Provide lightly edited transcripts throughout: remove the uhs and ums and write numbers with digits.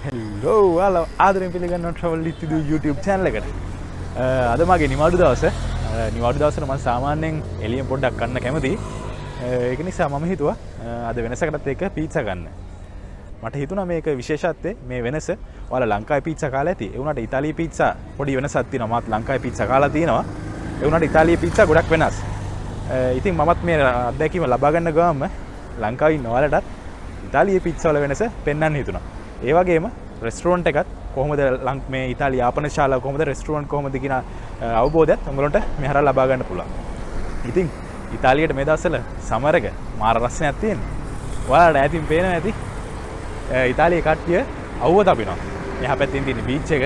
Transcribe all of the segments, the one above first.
Hello ඔයාලා ආදරෙන් පිළිගන්නවා ට්‍රැවල් විත් විදු YouTube channel එකට. අද මගේ නිවාඩු දවස. නිවාඩු දවසට මම සාමාන්‍යයෙන් එළියෙන් පොඩ්ඩක් කන්න කැමතියි. ඒක නිසා මම හිතුවා අද වෙනසකටත් එක්ක පීට්සා ගන්න. මට හිතුණා මේක විශේෂත්වයේ මේ වෙනස ඔයාලා ලංකාවේ පීට්සා කාලා ඇති. ඒ වුණාට ඉතාලියේ පීට්සා පොඩි වෙනසක් තියෙනවා. මාත් ලංකාවේ පීට්සා කාලා තියෙනවා. ඒ වුණාට ඉතාලියේ පීට්සා ගොඩක් වෙනස්. ඉතින් මමත් මේ අත්දැකීම ලබා ගන්න ගාම ලංකාවේ ඉන්න ඔයාලටත් ඉතාලියේ පීට්සා වල වෙනස පෙන්වන්න හිතුණා. ඒ වගේම රෙස්ටුරන්ට් එකත් කොහොමද මේ ඉතාලි යාපන ශාලාව කොහොමද රෙස්ටුරන්ට් කොහොමද කියන අවබෝධයත් උඹලන්ට මේ හරහා ලබා ගන්න පුළුවන්. ඉතින් ඉතාලියට මේ දවස්වල සමර් එක මාර රසණයක් තියෙනවා. ඔයාලට ඈතින් පේනවා ඇති. ඉතාලියේ කට්ටිය අවුව දපිනවා. මෙහා පැත්තෙන් තියෙන බීච් එක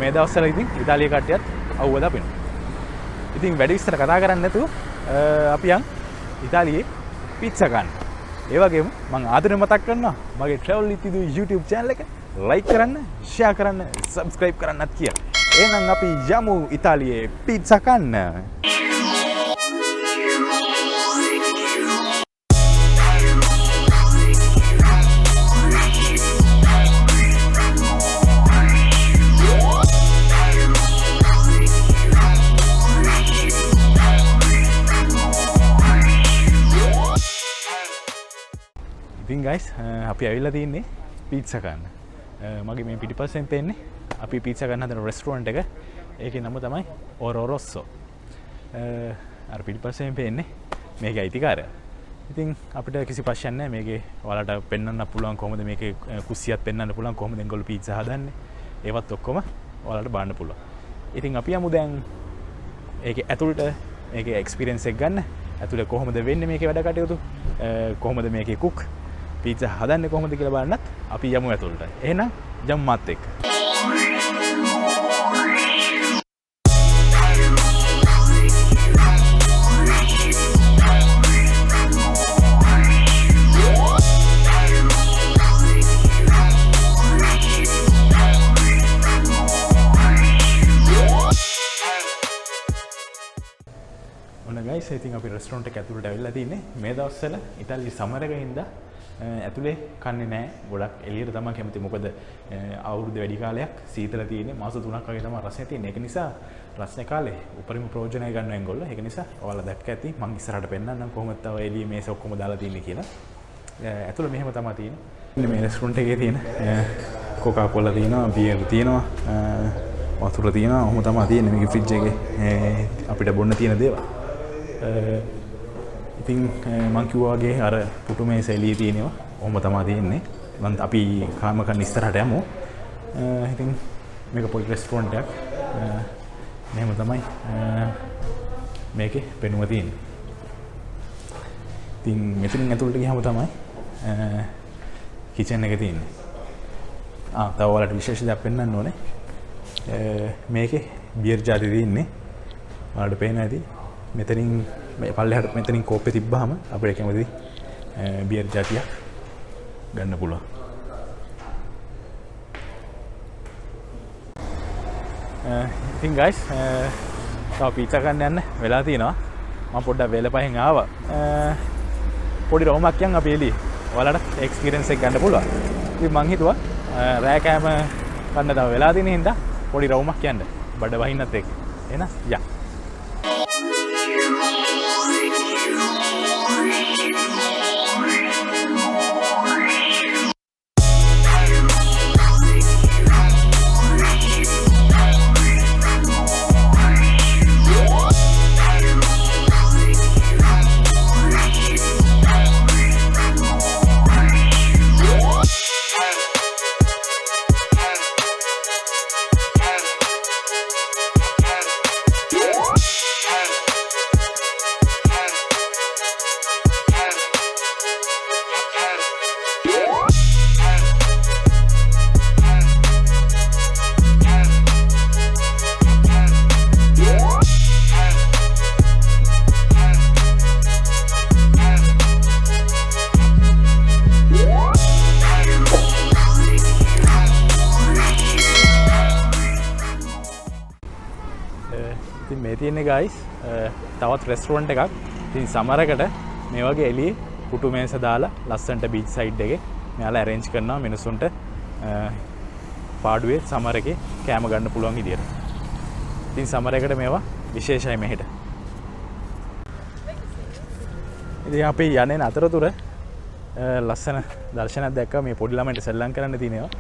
මේ දවස්වල ඉතින් ඉතාලියේ කට්ටියත් අවුව දපිනවා. ඉතින් වැඩි විස්තර කතා කරන්නේ නැතුව අපි යන් ඉතාලියේ පීට්සා ගන්න. ඒ වගේම මම ආදරෙන් මතක් කරනවා මගේ ට්‍රැවල් විත් විදු YouTube channel එක like කරන්න, share කරන්න, subscribe කරන්නත් කියලා. එහෙනම් අපි යමු ඉතාලියේ පීට්සා කන්න. ඉතින් guys අපි ඇවිල්ලා තින්නේ පීට්සා ගන්න. මගේ මේ පිටිපස්සෙන් පේන්නේ අපි පීට්සා ගන්න හදන රෙස්ටුරන්ට් එක. ඒකේ නම තමයි ඔරොරොස්සෝ. අර පිටිපස්සෙන් පේන්නේ මේකේ අයිතිකාරයා. ඉතින් අපිට කිසි ප්‍රශ්නයක් නැහැ මේකේ ඔයාලට පෙන්වන්න පුළුවන් කොහොමද මේකේ කුස්සියක් පෙන්වන්න පුළුවන් කොහොමද එංගොල්ලෝ පීට්සා හදන්නේ. ඒවත් ඔක්කොම ඔයාලට බලන්න පුළුවන්. ඉතින් අපි යමු දැන් ඒකේ ඇතුළට මේකේ එක්ස්පීරියන්ස් එක ගන්න. ඇතුළේ කොහොමද වෙන්නේ මේකේ වැඩ කටයුතු කොහොමද මේකේ කුක් පීට්සා හදන්නේ කොහොමද කියලා බලන්නත් අපි යමු ඇතුළට. එහෙනම් යමු මාත් එක්ක. ඔන්න guys ඉතින් අපි රෙස්ටුරන්ට් එක ඇතුළට ඇවිල්ලා තින්නේ. මේ දවස්වල ඉතාලියේ සමර් එකේ ඉඳලා ඇතුලේ කන්නේ නැහැ. ගොඩක් එළියට තමයි කැමති. මොකද අවුරුදු වැඩි කාලයක් සීතල තියෙන්නේ. මාස 3ක් වගේ තමයි රසය තියෙන්නේ. ඒක නිසා රසනේ කාලේ උපරිම ප්‍රයෝජනය ගන්න එංගොල්ලෝ. ඒක නිසා ඔයාලා දැක්ක ඇති. මම ඉස්සරහට පෙන්නන්නම් කොහොමද තව එළියේ මේස ඔක්කොම දාලා තින්නේ කියලා. ඇතුලේ මෙහෙම තමයි තියෙන්නේ. මේ රෙස්ටුරන්ට් එකේ තියෙන කොකා කොලා තියෙනවා, බියර් තියෙනවා, වතුර තියෙනවා. ඔහොම තමයි තියෙන්නේ මේකේ ෆ්‍රිජ් එකේ අපිට බොන්න තියෙන දේවල්. ඉතින් මං කිව්වා වගේ අර පුටු මේස එළියේ තියෙනවා. ඔහොම තමයි තියෙන්නේ. අපි කාම කන්න ඉස්සරහට යමු. ඉතින් මේක පොඩි රෙස්ටුරන්ට් එකක්. මෙහෙම තමයි මේකේ පෙනුම තියෙන්නේ. ඉතින් මෙතනින් ඇතුළට ගියාම තමයි කිචන් එක තියෙන්නේ. තව ඔයාලට විශේෂ දෙයක් පෙන්වන්න ඕනේ. මේකේ බියර් ජාති තියෙන්නේ. ඔයාලට පේනවා ඇති. මෙතනින් මේ පල්ලෙහාට මෙතනින් කෝප්පේ තිබ්බහම අපිට කැමති බියර් ජාතියක් ගන්න පුළුවන්. ඉතින් guys තව පීට්සා ගන්න යන්න වෙලා තියෙනවා. මම පොඩ්ඩක් වේල පහෙන් ආවා. පොඩි රෝමක් යන් අපි එළියේ. ඔයාලට එක්ස්පීරියන්ස් එක ගන්න පුළුවන්. ඉතින් මං හිතුවා රෑ කෑම කන්න තව වෙලා තියෙන හින්දා පොඩි රෝමක් යන්න බඩ වහින්නත් එක්ක. එහෙනම් යා. ඉතින් මේ තියෙන්නේ guys තවත් රෙස්ටුරන්ට් එකක්. ඉතින් සමර් එකට මේ වගේ එළියේ පුටු මේස දාලා ලස්සන්ට බීච් සයිඩ් එකේ මෙයාලා arrange කරනවා මිනිසුන්ට පාඩුවේ සමර් එකේ කෑම ගන්න පුළුවන් විදියට. ඉතින් සමර් එකට මේවා විශේෂයි මෙහෙට. ඉතින් අපි යන්නේ අතරතුර ලස්සන දර්ශනයක් දැක්කා මේ පොඩි ළමයින්ට සෙල්ලම් කරන්න තියෙනවා.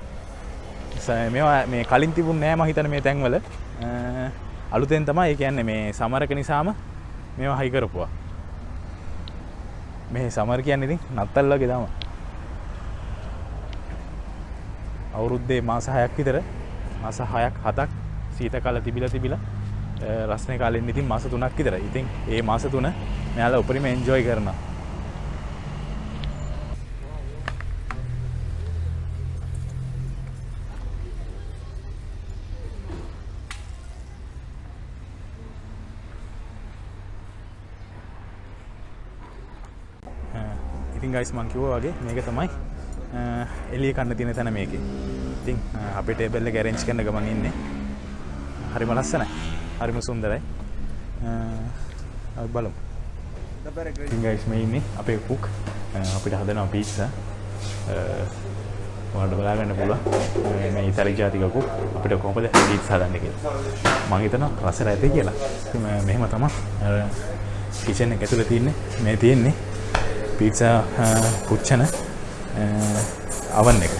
මේවා මේ කලින් තිබුණ නෑ මම හිතන්නේ මේ තැන්වල. අලුතෙන් තමයි කියන්නේ මේ සමර් එක නිසාම මේවා හයි කරපුවා. මේ සමර් කියන්නේ ඉතින් නත්තල් වගේ තමයි. අවුරුද්දේ මාස 6ක් විතර මාස 6ක් 7ක් සීත කාල තිබිලා රස්නේ කාලෙන් ඉතින් මාස 3ක් විතර. ඉතින් ඒ මාස 3 මෙයාලා උපරිම එන්ජොයි කරනවා. ඉතින් ගයිස් මං කිව්වා වගේ මේක තමයි එළිය කන්න තියෙන තැන මේකේ. ඉතින් අපේ ටේබල් එක arrange කරන ගමන් ඉන්නේ. හරිම ලස්සනයි. හරිම සුන්දරයි. අපි බලමු. ඉතින් ගයිස් මේ ඉන්නේ අපේ කුක්. අපිට හදනවා පීට්සා. ඔයාලට බලා ගන්න පුළුවන් මේ ඉතාලි ජාතික කුක් අපිට කොහොමද පීට්සා හදන්නේ කියලා. මම හිතනවා රස රැතේ කියලා. ඉතින් මෙහෙම තමයි කිචන් එක ඇතුලේ තියෙන්නේ. මේ තියෙන්නේ පීට්සා පුච්චන oven එක.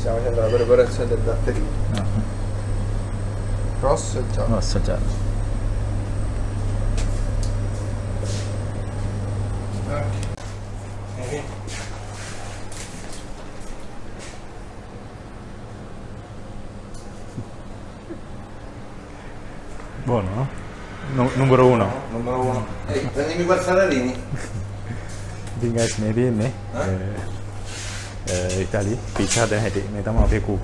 Stiamo facendo la preparazione del batterino. Rosso e giallo. Rosso e giallo. Buono, no? Numero 1. Numero 1. Ehi, prendimi quel salarini. ඉතින් guys මේ දෙන්නේ ඉතාලි පීට්සා හදන හැටි. මේ තමයි අපේ කුක්.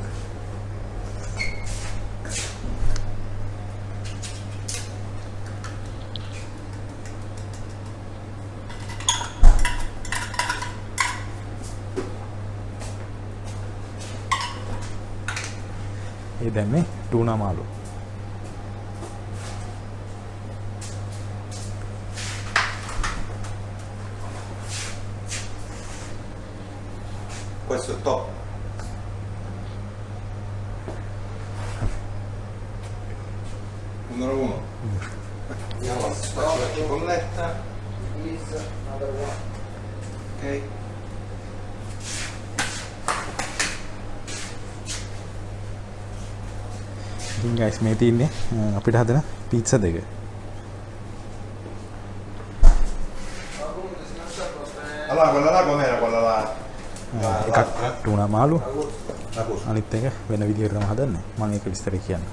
ඒ දැම්මේ ටූනා මාළු. Questo è top. Numero 1. Andiamo a faccio la cipolletta. Is number 1. Ok. ඉතින් guys මේ තියෙන්නේ අපිට හදන පීට්සා දෙක. Allora, quella là com'era? Quella là. එකක් ටූනා මාළු අනිත් එක වෙන විදිහකට තමයි හදන්නේ. මම ඒක විස්තර කියන්න.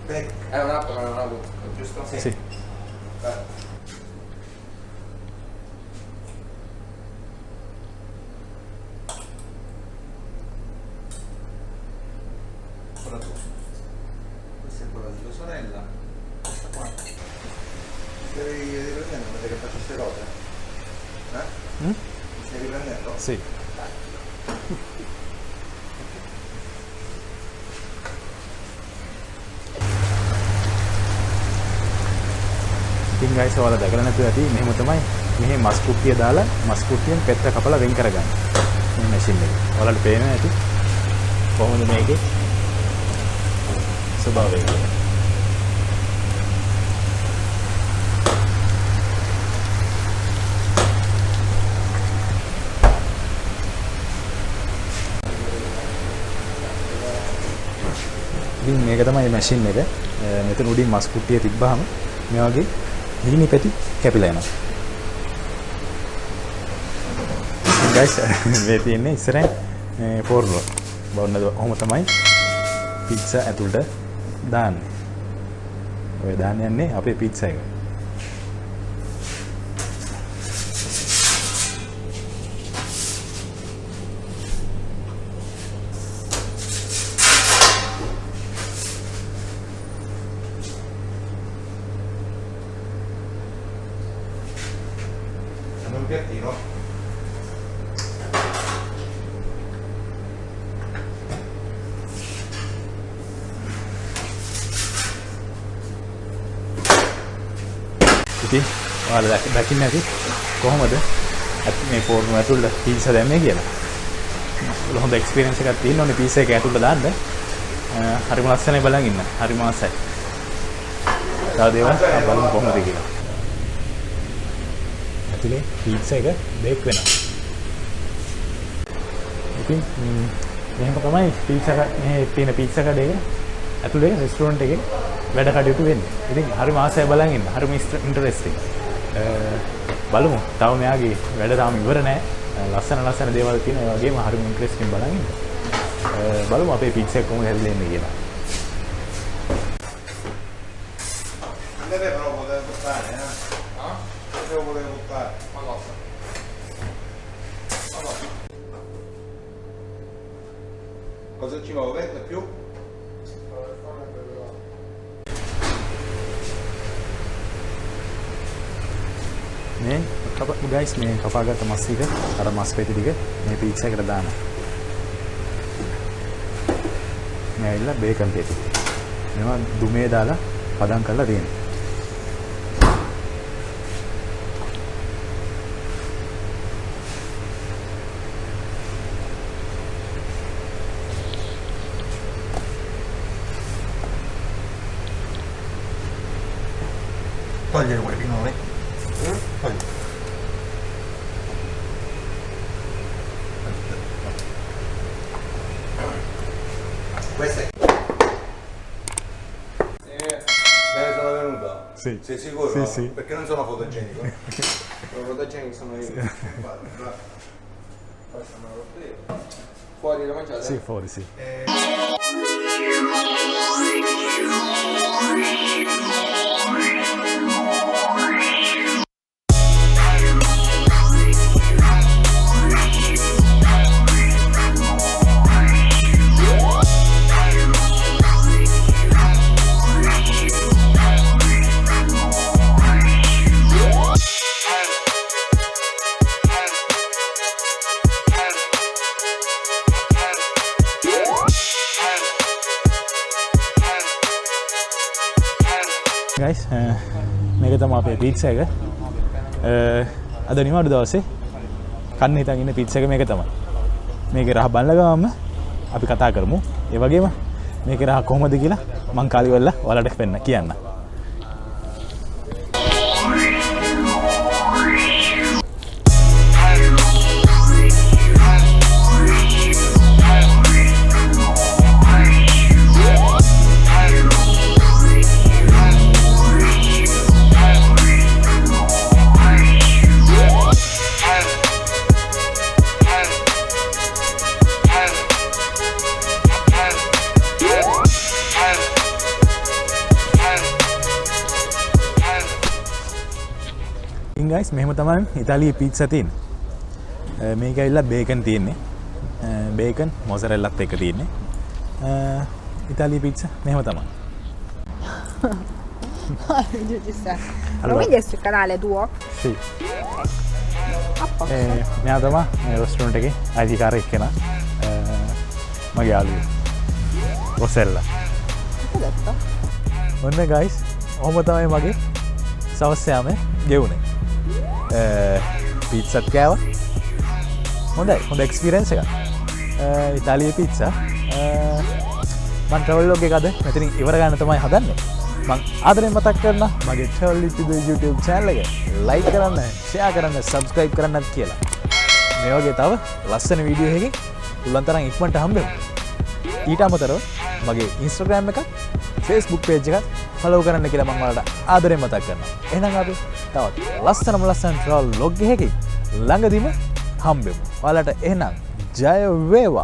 È un'app, non è una app, giusto? Sì. Quella tua. Questa è quella di tua sorella. Questa qua. Devi riprendere, vedete che faccio queste cose? Stai riprendendo? Sì. ඉතින් guys ඔයාලා දැකලා නැතුව ඇති මෙහෙම තමයි මෙහි මස් කුට්ටිය දාලා මස් කුට්ටියෙන් පෙත්ත කපලා වෙන් කරගන්න. මේ මැෂින් එක. ඔයාලට පේනවා ඇති කොහොමද මේකේ ස්වභාවය කියලා. ඉතින් මේක තමයි මැෂින් එක. මෙතන උඩින් මස් කුට්ටිය තිබ්බහම මේ වගේ හීනි පැටි කැපිලා යනවා. guys මේ තියෙන්නේ ඉස්සරහින් පොර්ණුව. බොන්නද ඔහොම තමයි පීට්සා ඇතුළට දාන්නේ. ඔය දාන්න යන්නේ අපේ පීට්සා එක. un piattino. ඉතින් ඔයාලා දකින්න ඇති කොහොමද මේ ෆෝර්ම ඇතුළට පීසා දැම්මේ කියලා. හොඳ එක්ස්පීරියන්ස් එකක් තියෙනවනේ පීසා එක ඇතුළට දාන්න. හරිම ලස්සනයි බලන් ඉන්න. හරිම ආසයි. තව දේවල් බලමු කොහොමද කියලා. ඇතුලේ පීසා එක බේක් වෙනවා. ඉතින් මෙහෙම තමයි පීසා මේ තියෙන පීසා කඩේ ඇතුලේ රෙස්ටුරන්ට් එකේ වැඩ කටයුතු වෙන්නේ. ඉතින් හරිම ආසයි බලන් ඉන්න. හරිම ඉන්ටරෙස්ටිං. බලමු. තව මෙයාගේ වැඩ තාම ඉවර නෑ. ලස්සන දේවල් තියෙන ඒ වගේම හරිම ඉන්ටරෙස්ටිං බලන් ඉන්න. බලමු අපේ පීසා එක කොහොමද හැදෙන්නේ කියලා. Deve però poter buttare, eh? Ah? Devo poter buttare. Ma cosa? Ma cosa? Cosa ci vuole? Verde più? මේ ගයිස් මේ කපාගත්ත මස් ටික අර මස් පෙති ටික මේ පීට්සා එකට දාන්න. මේ ඇවිල්ලා බේකන් පෙති. මේවා දුමේ දාලා පදම් කරලා තියෙනවා. Togli il guaripinone. Togli. Questa è. Me ne sono venuta? Sì. Sei sicuro? Sì, sì. Perché non sono fotogenico. Sono fotogenico sono io. Fuori da mangiare? Sì, fuori, sì. Guys මේක තමයි අපේ පීට්සා එක. අද නිවාඩු දවසේ කන්න හිතන් ඉන්න පීට්සා එක මේක තමයි. මේකේ රහ බලලා ගමම අපි කතා කරමු. ඒ වගේම මේකේ රහ කොහොමද කියලා මං කාලි වෙලා ඔයාලට පෙන්න කියන්න. ගයිස් මෙහෙම තමයි ඉතාලියේ පීට්සා තියෙන්නේ. මේක ඇවිල්ලා බේකන් තියෙන්නේ. බේකන් මොසරෙල්ලත් එක තියෙන්නේ. ඉතාලියේ පීට්සා මෙහෙම තමයි. Allora, quindi questo è il canale tuo? Sì. මෙයා තමයි මේ රෙස්ටුරන්ට් එකේ අයිතිකාරයෙක් කෙනා. මගේ යාළුවෙක්. රොසෙල්ලා. Ho detto. ඔන්න ගයිස් ඔහොම තමයි මගේ සවස් යාමේ ගෙවුනේ. පීට්සත් කෑවා. හොඳ එක්ස්පීරියන්ස් එකක්. ඉතාලියේ පීට්සා. මම ට්‍රැවල් ව්ලොග් එක අද මෙතනින් ඉවර ගන්න තමයි හදන්නේ. මම ආදරෙන් මතක් කරනවා මගේ ට්‍රැවල් විත් YouTube channel එක like කරන්න, share කරන්න, subscribe කරන්නත් කියලා. මේ වගේ තව ලස්සන වීඩියෝ එකකින් පුළුවන් තරම් ඉක්මනට හම්බෙමු. ඊට අමතරව මගේ Instagram එකත් Facebook page එකත් follow කරන්න කියලා මම ඔයාලට ආදරෙන් මතක් කරනවා. එහෙනම් අපි තවත් ලස්සන travel vlog එකකින් ළඟදීම හම්බෙමු. ඔයාලට එහෙනම් ජය වේවා.